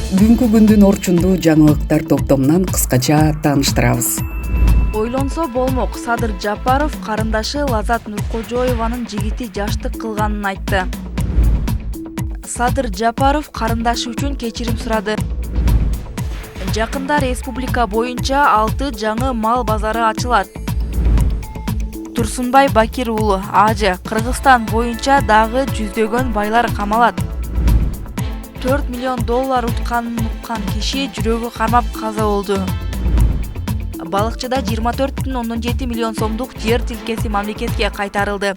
Бүгүнкү күндүн орчундуу жаңылыктар топтомунан кыскача тааныштырабыз. Ойлонсо болмок. Садыр Жапаров карындашы Лазат Нуркожоеванын жигити жаштык кылганын айтты. Садыр Жапаров карындашы үчүн кечирим сурады. Жакында республика боюнча 6 жаңы мал базары ачылат. Турсунбай Бакир уулу Ажы Кыргызстан боюнча дагы жүздөгөн байлар камалат. 4 миллион доллар утканын уккан киши жүрөгү кармап каза болду. Балыкчыда 24,7 миллион сомдук жер тилкеси мамлекетке кайтарылды.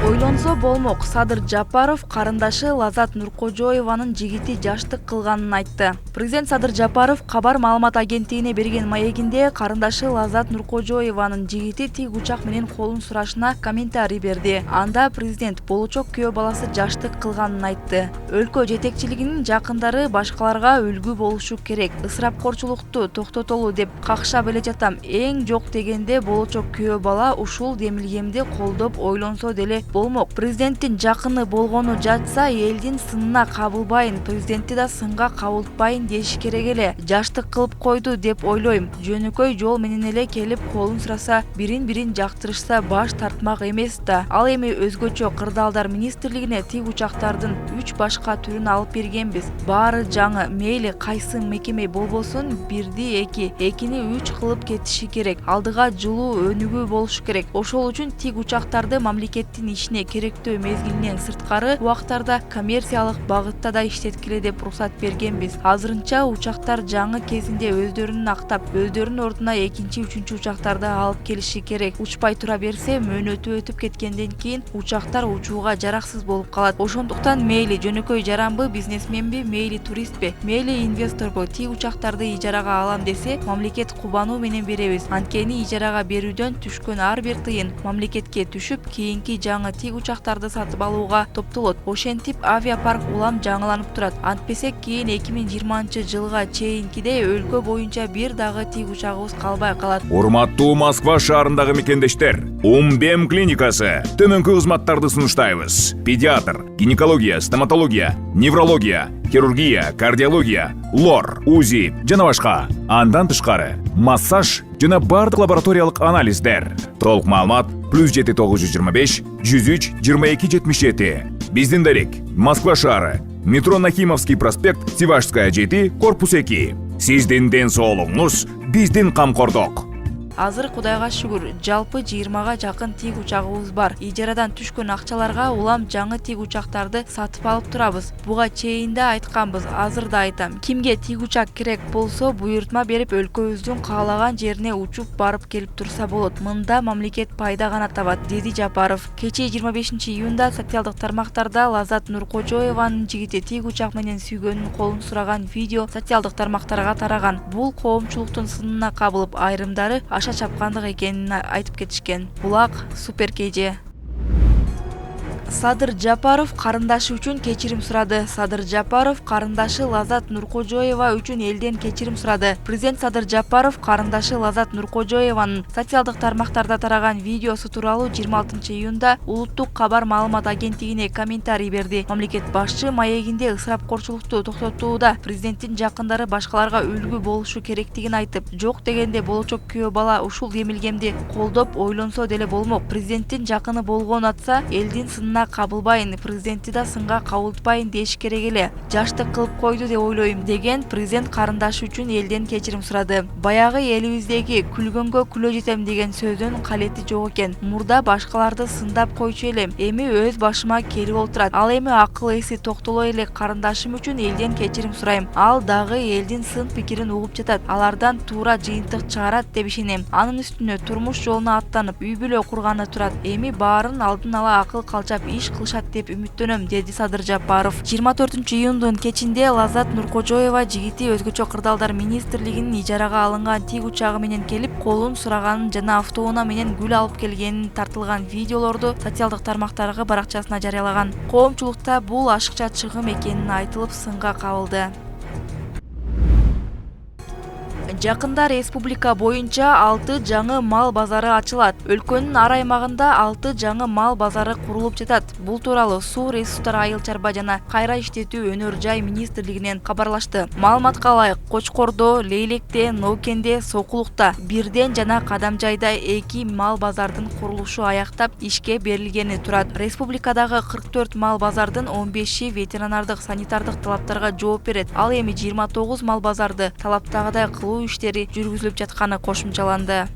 Ойлонсо болмок. Садыр Жапаров карындашы Лазат Нуркожоеванын жигити жаштык кылганын айтты. Президент Садыр Жапаров кабар маалымат агенттигине берген маегинде карындашы Лазат Нуркожоеванын жигити тик учак менен колун сурашына комментарий берди. Анда президент болочок күйөө баласы жаштык кылганын айтты. Өлкө жетекчилигинин жакындары башкаларга үлгү болушу керек. Ысырапкорчулукту токтотолу деп какшап эле жатам. Эң жок дегенде болочок күйөө бала ушул демилгемди колдоп ойлонсо деле болмок. Президенттин жакыны болгону жатса, элдин сынына кабылбайын, президентти да сынга кабылтпайын деш керек эле. Жаштык кылып койду деп ойлойм. Жөнөкөй жол менен эле келип колун сураса, бирин жактырышса баш тартмак эмес да. Ал эми өзгөчө кырдаалдар министрлигине тик учактардын 3 башка түрүн алып бергенбиз. Баары жаңы, мейли кайсы мекеме болбосун, бирди 2, экини 3 кылып кетиши керек. Алдыга жылуу өнүгүү болушу керек. Ошол үчүн тик учактарды мамлекеттин ишине керектүү мезгилинен сырткары убактарда коммерциялык багытта да иштеткиле деп уруксат бергенбиз. Азырынча учактар жаңы кезинде өздөрүн актап, өздөрүнүн ордуна экинчи, үчүнчү учактарды алып келиши керек. Учпай тура берсе, мөөнөтү өтүп кеткенден кийин учактар учууга жараксыз болуп калат. Ошондуктан мейли жөнөкөй жаранбы, бизнесменби, мейли туристпи, мейли инвесторбу тик учактарды ижарага алам десе, мамлекет кубануу менен беребиз. Анткени ижарага берүүдөн түшкөн ар бир тыйын мамлекетке түшүп, кийинки жаңы тик учактарды сатып алууга топтолот. Ошентип авиапарк улам жаңыланып турат. Антпесек кийин 2020 жылга чейинкиде өлкө боюнча бир дагы тик учагыбыз калбай калат. Урматтуу Москва шаарындагы мекендештер, Умбем клиникасы төмөнкү кызматтарды сунуштайбыз. Педиатр, гинекология, стоматология, неврология, хирургия, кардиология, лор, УЗИ жана башка. Андан тышкары массаж жана бардык лабораториялык анализдер. Толук маалымат +7 925 103 22 77. Биздин дарек Москва шаары, метро Нахимовский проспект, Севашская 7, корпус 2. Сиздин ден соолугуңуз биздин камкордук. Азыр Кудайга шүгүр, жалпы 20га жакын тик учагыбыз бар. Ижарадан түшкөн акчаларга улам жаңы тик учактарды сатып алып турабыз. Буга чейин да айтканбыз, азыр да айтам. Кимге тик учак керек болсо, буйртма берип өлкөбүздүн каалаган жерине учуп барып келип турса болот. Мында мамлекет пайда гана табат, деди Жапаров. Кечээ 25 июнда социалдык тармактарда Лазат Нуркожоеванын жигити тик учак менен сүйгөнүн колун сураган видео социалдык тармактарга тараган. Бул коомчулуктун сынына кабылып, айрымдары аша чапкандык экенин айтып кетишкен. Булак супер KG. Садыр Жапаров карындашы үчүн кечирим сурады. Садыр Жапаров карындашы Лазат Нуркожоева үчүн элден кечирим сурады. Президент Садыр Жапаров карындашы Лазат Нуркожоеванын социалдык тармактарда тараган видеосу тууралуу 26 июнда улуттук кабар маалымат агенттигине комментарий берди. Мамлекет башчы маегинде ысырапкорчулукту токтотууда президенттин жакындары башкаларга үлгү болушу керектигин айтып, жок дегенде болочок күйөө бала ушул демилгемди колдоп ойлонсо деле болмок. Президенттин жакыны болгону атса, элдин сынына кабылбайын, президентти да сынга кабылтпайын деш керек эле. Жаштык кылып койду деп ойлойм деген президент карындашы үчүн элден кечирим сурады. Баягы элибиздеги күлгөнгө күлө жетем деген сөздүн калети жок экен. Мурда башкаларды сындап койчу элем, эми өз башыма келип олтурат. Ал эми акыл эси токтоло эле карындашым үчүн элден кечирим сурайм. Ал дагы элдин сын пикирин угуп жатат. Алардан туура жыйынтык чыгарат деп ишенем. Анын үстүнө турмуш жолуна аттанып, үй бүлө курганы турат. Эми баарын алдын ала акыл калчап иш кылышат деп үмүттөнөм, деди Садыр Жапаров. 24 июндун кечинде Лазат Нуркожоева жигити өзгөчө кырдаалдар министрлигинин ижарага алынган тик учагы менен келип, колун сураганын жана автоунаа менен гүл алып келгенин тартылган видеолорду социалдык тармактарга баракчасына жарыялаган. Коомчулукта бул ашыкча чыгым экенин айтылып, сынга кабылды. Жакында республика боюнча 6 жаңы мал базары ачылат. Өлкөнүн ар аймагында 6 жаңы мал базары курулуп жатат. Бул тууралуу Суу ресурстары айыл чарба жана кайра иштетүү өнөр жай министрлигинен кабарлашты. Маалыматка ылайык, Кочкордо, Лейлекте, Ноокенде, Сокулукта бирден жана Кадамжайда 2 мал базардын курулушу аяктап ишке берилгени турат. Республикадагы 44 мал базардын 15 ветеринардык санитардык талаптарга жооп берет. Ал эми 29 мал базарды талаптагыдай кылуу иштери жүргүзүлүп жатканы кошумчаланды.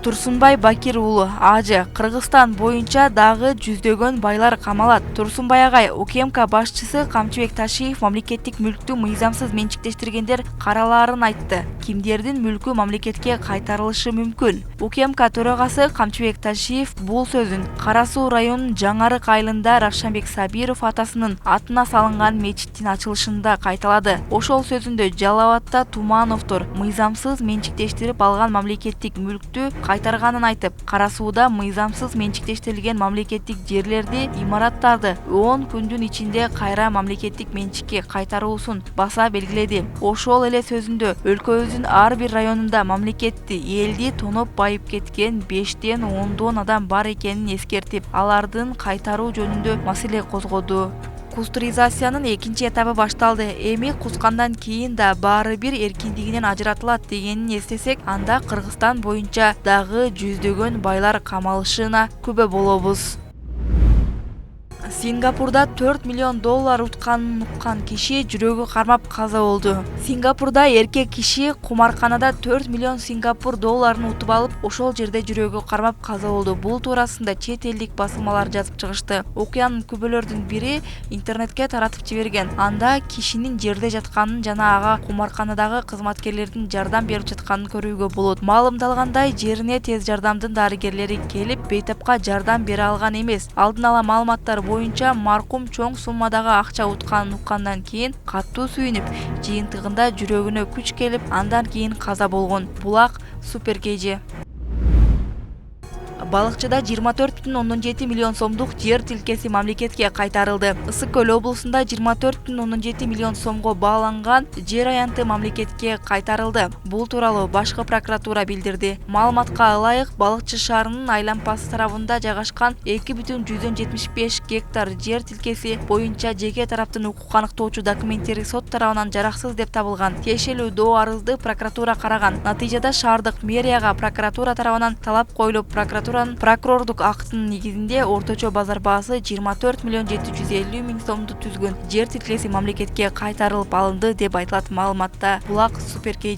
Турсунбай Бакир уулу Ажы Кыргызстан боюнча дагы жүздөгөн байлар камалат. Турсунбай агай УКМК башчысы Камчыбек Ташиев мамлекеттик мүлктү мыйзамсыз менчиктештиргендер каралаарын айтты. Кимдердин мүлкү мамлекетке кайтарылышы мүмкүн? УКМК төрагасы Камчыбек Ташиев бул сөзүн Кара Суу районунун Жаңарык айылында Равшанбек Сабиров атасынын атына салынган мечиттин ачылышында кайталады. Ошол сөзүндө Жалал Абадта Тумановдор мыйзамсыз менчиктештирип алган мамлекеттик мүлктү кайтарганын айтып, Кара Сууда мыйзамсыз менчиктештирилген мамлекеттик жерлерди, имараттарды 10 күндүн ичинде кайра мамлекеттик менчикке кайтаруусун баса белгиледи. Ошол эле сөзүндө өлкөбүздүн ар бир районунда мамлекетти, элди тоноп байып кеткен 5ден 10 адам бар экенин эскертип, алардын кайтаруу жөнүндө маселе козгоду. Кустуризациянын экинчи этабы башталды. Эми кускандан кийин да баары бир эркиндигинен ажыратылат дегенин эстесек, анда Кыргызстан боюнча дагы жүздөгөн байлар камалышына күбө болобуз. Сингапурда 4 миллион доллар утканын уккан киши жүрөгү кармап каза болду. Сингапурда эркек киши кумарканада 4 миллион Сингапур долларын утуп алып, ошол жерде жүрөгү кармап каза болду. Бул туурасында чет элдик басылмалар жазып чыгышты. Окуянын күбөлөрдүн бири интернетке таратып жиберген. Анда кишинин жерде жатканын жана ага кумарканадагы кызматкерлердин жардам берип жатканын көрүүгө болот. Маалымдалгандай, жерине тез жардамдын дарыгерлери келип, бейтапка жардам бере алган эмес. Алдын ала маалыматтар боюнча маркум чоң суммадагы акча утканын уккандан кийин каттуу сүйүнүп, жыйынтыгында жүрөгүнө күч келип, андан кийин каза болгон. Булак Супер KG. Балыкчыда 24,7 миллион сомдук жер тилкеси мамлекетке кайтарылды. Ысык Көл облусунда 24,7 миллион сомго бааланган жер аянты мамлекетке кайтарылды. Бул тууралуу башкы прокуратура билдирди. Маалыматка ылайык, Балыкчы шаарынын айланпасы тарабында жайгашкан 2,175 гектар жер тилкеси боюнча жеке тараптын укук аныктоочу документтери сот тарабынан жараксыз деп табылган. Тиешелүү доо арызды прокуратура караган. Натыйжада шаардык мэрияга прокуратура тарабынан талап коюлуп, прокурордук актынын негизинде орточо базар баасы 24 миллион 750 миң сомду түзгөн жер тилкеси мамлекетке кайтарылып алынды деп айтылат маалыматта. Булак Супер KG.